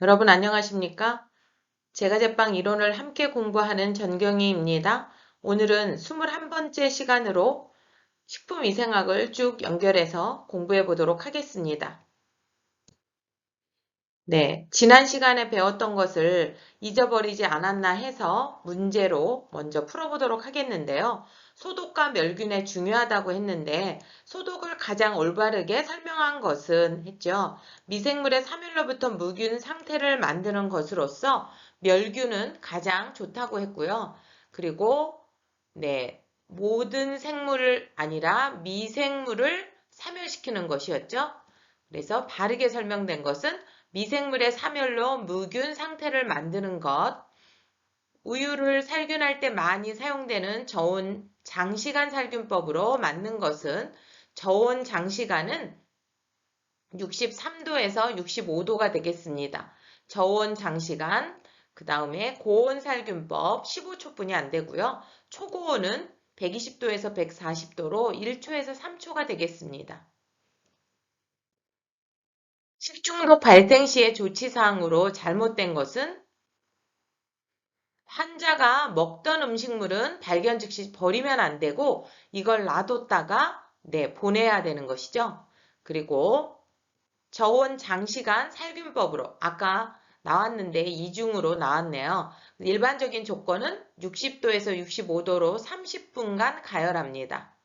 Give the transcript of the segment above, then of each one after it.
여러분 안녕하십니까? 제과제빵 이론을 함께 공부하는 전경희입니다. 오늘은 21번째 시간으로 식품위생학을 쭉 연결해서 공부해 보도록 하겠습니다. 네, 지난 시간에 배웠던 것을 잊어버리지 않았나 해서 문제로 먼저 풀어보도록 하겠는데요. 소독과 멸균에 중요하다고 했는데 소독을 가장 올바르게 설명한 것은 했죠. 미생물의 사멸로부터 무균 상태를 만드는 것으로서 멸균은 가장 좋다고 했고요. 그리고 네, 모든 생물을 아니라 미생물을 사멸시키는 것이었죠. 그래서 바르게 설명된 것은 미생물의 사멸로 무균 상태를 만드는 것, 우유를 살균할 때 많이 사용되는 저온 장시간 살균법으로 맞는 것은 저온 장시간은 63도에서 65도가 되겠습니다. 저온 장시간, 그 다음에 고온 살균법 15초뿐이 안 되고요. 초고온은 120도에서 140도로 1초에서 3초가 되겠습니다. 식중독 발생 시의 조치사항으로 잘못된 것은 환자가 먹던 음식물은 발견 즉시 버리면 안 되고 이걸 놔뒀다가 보내야 되는 것이죠. 그리고 저온 장시간 살균법으로 아까 나왔는데 이중으로 나왔네요. 일반적인 조건은 60도에서 65도로 30분간 가열합니다.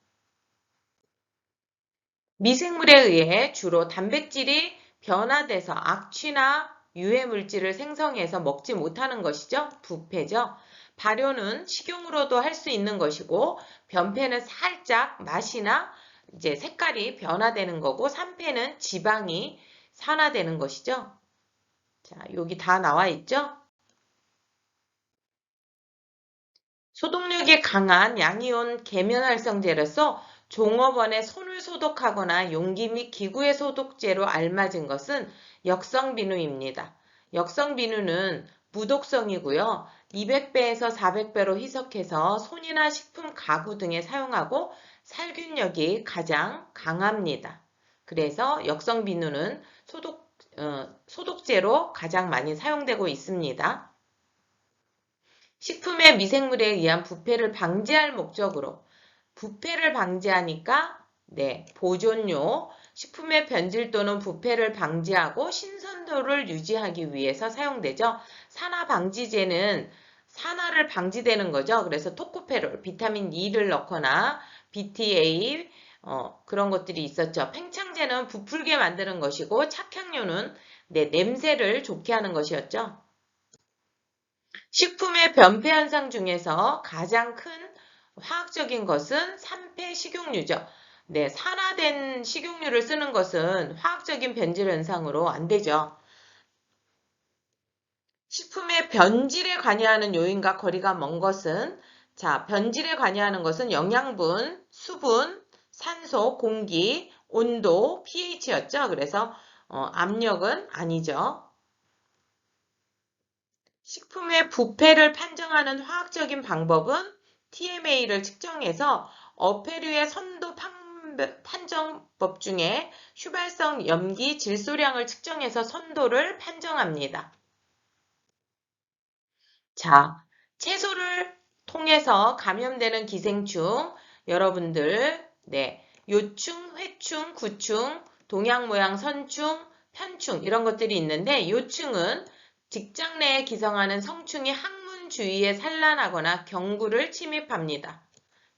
미생물에 의해 주로 단백질이 변화돼서 악취나 유해 물질을 생성해서 먹지 못하는 것이죠. 부패죠. 발효는 식용으로도 할 수 있는 것이고 변폐는 살짝 맛이나 이제 색깔이 변화되는 거고 산패는 지방이 산화되는 것이죠. 자, 여기 다 나와 있죠? 소독력이 강한 양이온 계면활성제로서 종업원의 손을 소독하거나 용기 및 기구의 소독제로 알맞은 것은 역성비누입니다. 역성비누는 무독성이고요. 200배에서 400배로 희석해서 손이나 식품 가구 등에 사용하고 살균력이 가장 강합니다. 그래서 역성비누는 소독제로 가장 많이 사용되고 있습니다. 식품의 미생물에 의한 부패를 방지할 목적으로 부패를 방지하니까 보존료, 식품의 변질 또는 부패를 방지하고 신선도를 유지하기 위해서 사용되죠. 산화방지제는 산화를 방지되는 거죠. 그래서 토코페롤, 비타민 E를 넣거나 BTA 그런 것들이 있었죠. 팽창제는 부풀게 만드는 것이고 착향료는 냄새를 좋게 하는 것이었죠. 식품의 변폐 현상 중에서 가장 큰 화학적인 것은 산패 식용유죠. 산화된 식용유를 쓰는 것은 화학적인 변질 현상으로 안 되죠. 식품의 변질에 관여하는 요인과 거리가 먼 것은 변질에 관여하는 것은 영양분, 수분, 산소, 공기, 온도, pH였죠. 그래서 압력은 아니죠. 식품의 부패를 판정하는 화학적인 방법은 TMA를 측정해서 어패류의 선도 판정법 중에 휘발성 염기 질소량을 측정해서 선도를 판정합니다. 자, 채소를 통해서 감염되는 기생충, 여러분들, 요충, 회충, 구충, 동양 모양 선충, 편충 이런 것들이 있는데 요충은 직장 내에 기성하는 성충이 항문 주위에 산란하거나 경구를 침입합니다.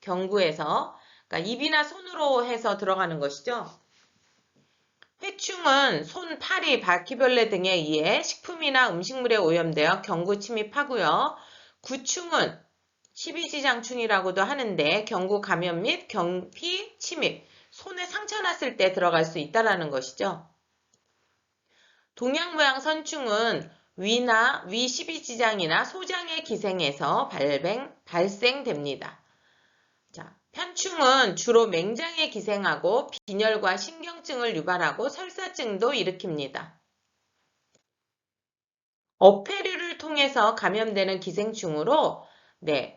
경구에서 그러니까 입이나 손으로 해서 들어가는 것이죠. 회충은 손, 파리, 바퀴벌레 등에 의해 식품이나 음식물에 오염되어 경구 침입하고요. 구충은 십이지장충이라고도 하는데 경구 감염 및 경피 침입, 손에 상처 났을 때 들어갈 수 있다는 것이죠. 동양 모양 선충은 위나 위 12지장이나 소장의 기생에서 발생됩니다. 자, 편충은 주로 맹장에 기생하고 빈혈과 신경증을 유발하고 설사증도 일으킵니다. 어패류를 통해서 감염되는 기생충으로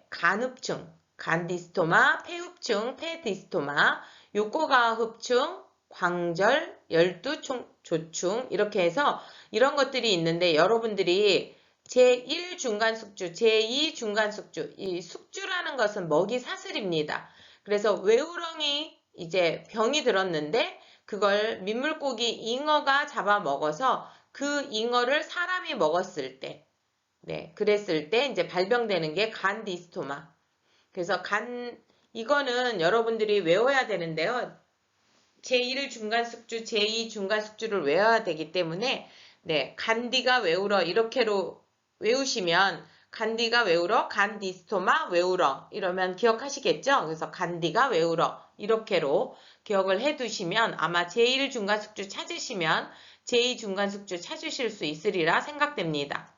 간흡충, 간디스토마, 폐흡충, 폐디스토마, 요코가흡충, 광절, 열두조충 이렇게 해서 이런 것들이 있는데 여러분들이 제1 중간숙주, 제2 중간숙주, 이 숙주라는 것은 먹이 사슬입니다. 그래서 외우렁이 이제 병이 들었는데 그걸 민물고기 잉어가 잡아먹어서 그 잉어를 사람이 먹었을 때, 네, 그랬을 때 이제 발병되는 게 간디스토마. 그래서 이거는 여러분들이 외워야 되는데요. 제1 중간숙주, 제2 중간숙주를 외워야 되기 때문에 네, 간디가 외우러 이렇게로 외우시면 간디가 외우러 간디스토마 외우러 이러면 기억하시겠죠? 그래서 간디가 외우러 이렇게로 기억을 해두시면 아마 제1 중간숙주 찾으시면 제2 중간숙주 찾으실 수 있으리라 생각됩니다.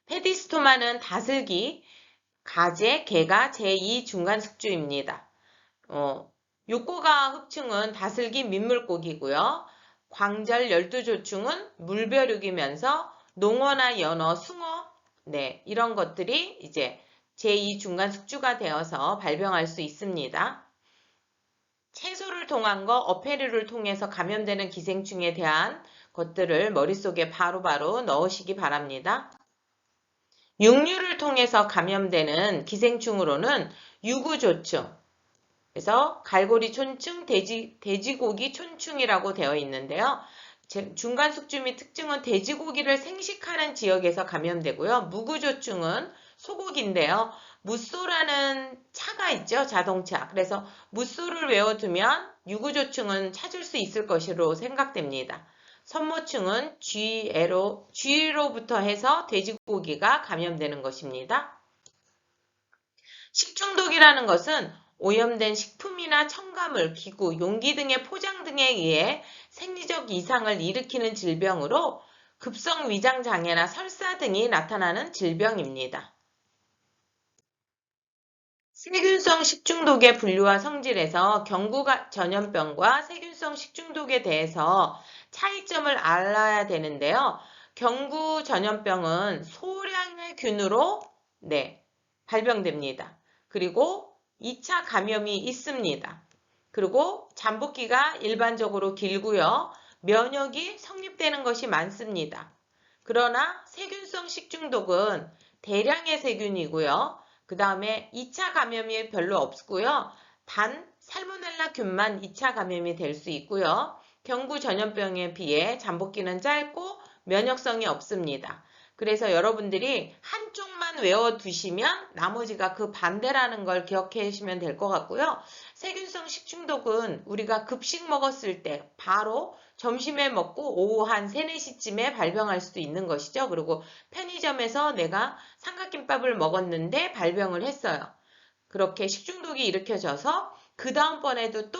페디스토마는 다슬기, 가재, 개가 제2 중간숙주입니다. 욕고가 흡충은 다슬기 민물고기고요. 광절 열두조충은 물벼룩이면서 농어나 연어, 숭어, 네, 이런 것들이 이제 제2 중간숙주가 되어서 발병할 수 있습니다. 채소를 통한 거, 어패류를 통해서 감염되는 기생충에 대한 것들을 머릿속에 바로바로 넣으시기 바랍니다. 육류를 통해서 감염되는 기생충으로는 유구조충, 그래서 갈고리 촌충, 돼지고기 촌충이라고 되어 있는데요. 중간숙주 및 특징은 돼지고기를 생식하는 지역에서 감염되고요. 무구조충은 소고기인데요. 무쏘라는 차가 있죠. 자동차. 그래서 무쏘를 외워두면 유구조충은 찾을 수 있을 것으로 생각됩니다. 선모충은 쥐로부터 해서 돼지고기가 감염되는 것입니다. 식중독이라는 것은 오염된 식품이나 첨가물, 기구, 용기 등의 포장 등에 의해 생리적 이상을 일으키는 질병으로 급성 위장장애나 설사 등이 나타나는 질병입니다. 세균성 식중독의 분류와 성질에서 경구 전염병과 세균성 식중독에 대해서 차이점을 알아야 되는데요. 경구 전염병은 소량의 균으로 발병됩니다. 그리고 2차 감염이 있습니다. 그리고 잠복기가 일반적으로 길고요. 면역이 성립되는 것이 많습니다. 그러나 세균성 식중독은 대량의 세균이고요. 그 다음에 2차 감염이 별로 없고요. 단 살모넬라균만 2차 감염이 될 수 있고요. 경구 전염병에 비해 잠복기는 짧고 면역성이 없습니다. 그래서 여러분들이 한쪽만 외워두시면 나머지가 그 반대라는 걸 기억해 주시면 될 것 같고요. 세균성 식중독은 우리가 급식 먹었을 때 바로 점심에 먹고 오후 한 3, 4시쯤에 발병할 수도 있는 것이죠. 그리고 편의점에서 내가 삼각김밥을 먹었는데 발병을 했어요. 그렇게 식중독이 일으켜져서 그 다음번에도 또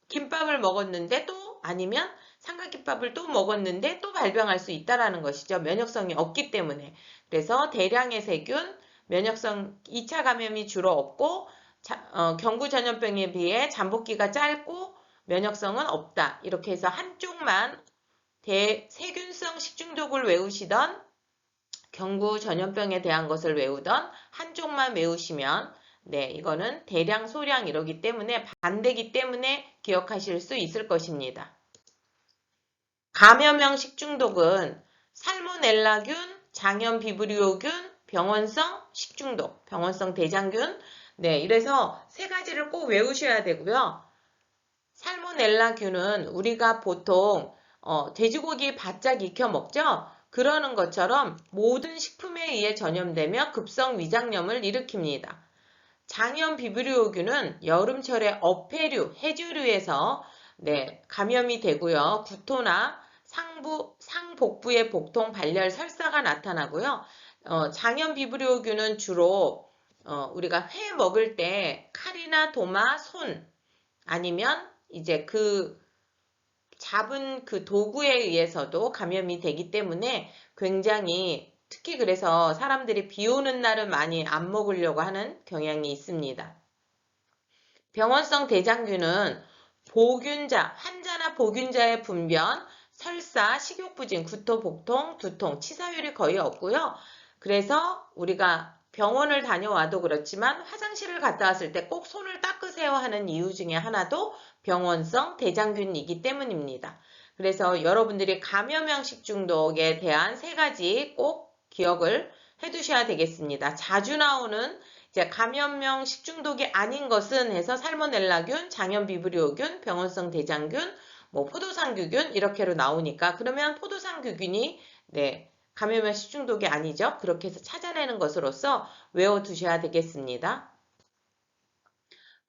김밥을 먹었는데 또 아니면 삼각김밥을 또 먹었는데 또 발병할 수 있다는 것이죠. 면역성이 없기 때문에. 그래서 대량의 세균, 면역성 2차 감염이 주로 없고 경구 전염병에 비해 잠복기가 짧고 면역성은 없다. 이렇게 해서 한쪽만 세균성 식중독을 외우시던 경구 전염병에 대한 것을 외우던 한쪽만 외우시면 이거는 대량, 소량 이러기 때문에 반대기 때문에 기억하실 수 있을 것입니다. 감염형 식중독은 살모넬라균, 장염 비브리오균, 병원성 식중독, 병원성 대장균 이래서 세 가지를 꼭 외우셔야 되고요. 살모넬라균은 우리가 보통 돼지고기 바짝 익혀 먹죠? 그러는 것처럼 모든 식품에 의해 전염되며 급성 위장염을 일으킵니다. 장염 비브리오균은 여름철에 어패류, 해조류에서 감염이 되고요. 구토나 상복부의 복통, 발열, 설사가 나타나고요. 장염 비브리오균은 주로 우리가 회 먹을 때 칼이나 도마, 손 아니면 이제 잡은 그 도구에 의해서도 감염이 되기 때문에 굉장히 특히 그래서 사람들이 비 오는 날은 많이 안 먹으려고 하는 경향이 있습니다. 병원성 대장균은 환자나 보균자의 분변, 설사, 식욕부진, 구토, 복통, 두통, 치사율이 거의 없고요. 그래서 우리가 병원을 다녀와도 그렇지만 화장실을 갔다 왔을 때 꼭 손을 닦으세요 하는 이유 중에 하나도 병원성 대장균이기 때문입니다. 그래서 여러분들이 감염형 식중독에 대한 3가지 꼭 기억을 해두셔야 되겠습니다. 자주 나오는 이제 감염형 식중독이 아닌 것은 해서 살모넬라균, 장염비브리오균, 병원성 대장균, 포도상규균 이렇게로 나오니까 그러면 포도상규균이 감염형 식중독이 아니죠. 그렇게 해서 찾아내는 것으로서 외워두셔야 되겠습니다.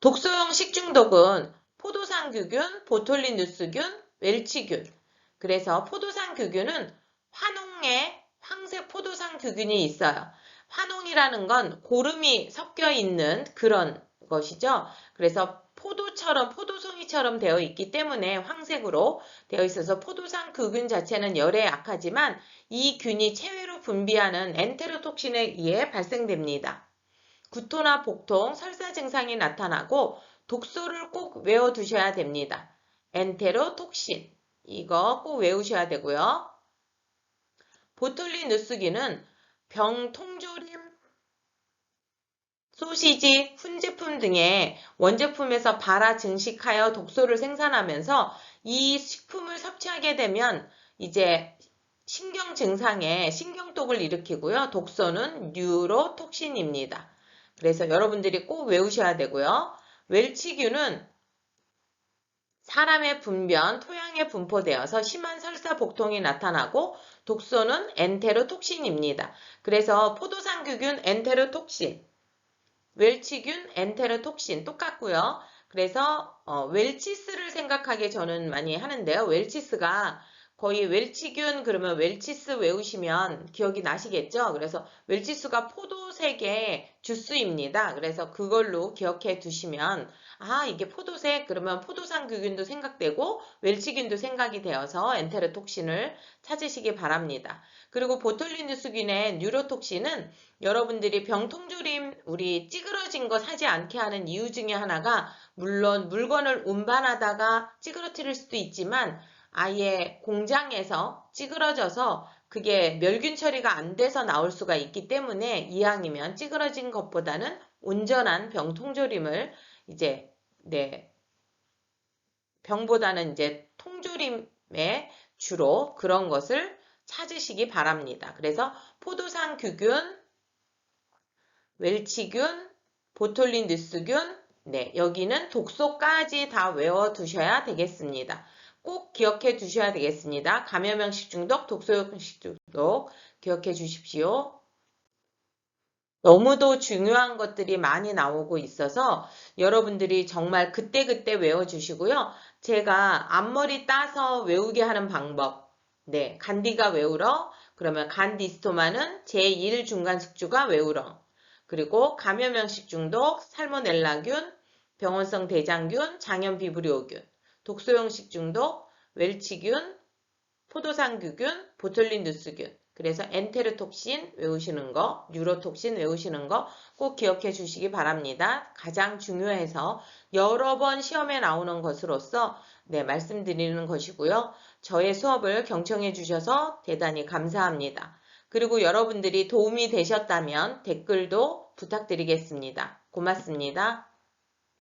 독소형 식중독은 포도상규균, 보톨리누스균, 웰치균. 그래서 포도상규균은 환웅에 황색 포도상규균이 있어요. 환웅이라는 건 고름이 섞여 있는 그런 것이죠. 그래서 포도송이처럼 되어 있기 때문에 황색으로 되어 있어서 포도상규균 자체는 열에 약하지만 이 균이 체외로 분비하는 엔테로톡신에 의해 발생됩니다. 구토나 복통, 설사 증상이 나타나고 독소를 꼭 외워두셔야 됩니다. 엔테로톡신 이거 꼭 외우셔야 되고요. 보톨리누스균은 병 통조림, 소시지, 훈제품 등의 원제품에서 발화 증식하여 독소를 생산하면서 이 식품을 섭취하게 되면 이제 신경 증상에 신경독을 일으키고요. 독소는 뉴로톡신입니다. 그래서 여러분들이 꼭 외우셔야 되고요. 웰치균은 사람의 분변, 토양에 분포되어서 심한 설사 복통이 나타나고 독소는 엔테로톡신입니다. 그래서 포도상규균 엔테로톡신, 웰치균 엔테로톡신 똑같고요. 그래서 웰치스를 생각하게 저는 많이 하는데요. 웰치스가 거의 웰치균 그러면 웰치스 외우시면 기억이 나시겠죠? 그래서 웰치스가 포도색의 주스입니다. 그래서 그걸로 기억해 두시면 이게 포도색 그러면 포도상규균도 생각되고 웰치균도 생각이 되어서 엔테로톡신을 찾으시기 바랍니다. 그리고 보톨리누스균의 뉴로톡신은 여러분들이 병통조림 우리 찌그러진 거 사지 않게 하는 이유 중에 하나가 물론 물건을 운반하다가 찌그러뜨릴 수도 있지만 아예 공장에서 찌그러져서 그게 멸균 처리가 안 돼서 나올 수가 있기 때문에 이왕이면 찌그러진 것보다는 온전한 병통조림을 이제 병보다는 이제 통조림에 주로 그런 것을 찾으시기 바랍니다. 그래서 포도상규균, 웰치균, 보톨리누스균, 여기는 독소까지 다 외워두셔야 되겠습니다. 꼭 기억해 두셔야 되겠습니다. 감염형 식중독, 독소형 식중독 기억해 주십시오. 너무도 중요한 것들이 많이 나오고 있어서 여러분들이 정말 그때그때 외워주시고요. 제가 앞머리 따서 외우게 하는 방법, 간디가 외우러, 그러면 간디스토마는 제1 중간숙주가 외우러, 그리고 감염형 식중독, 살모넬라균, 병원성 대장균, 장염비브리오균, 독소형 식중독, 웰치균, 포도상규균, 보톨리누스균. 그래서 엔테르톡신 외우시는 거, 뉴로톡신 외우시는 거 꼭 기억해 주시기 바랍니다. 가장 중요해서 여러 번 시험에 나오는 것으로서 말씀드리는 것이고요. 저의 수업을 경청해 주셔서 대단히 감사합니다. 그리고 여러분들이 도움이 되셨다면 댓글도 부탁드리겠습니다. 고맙습니다.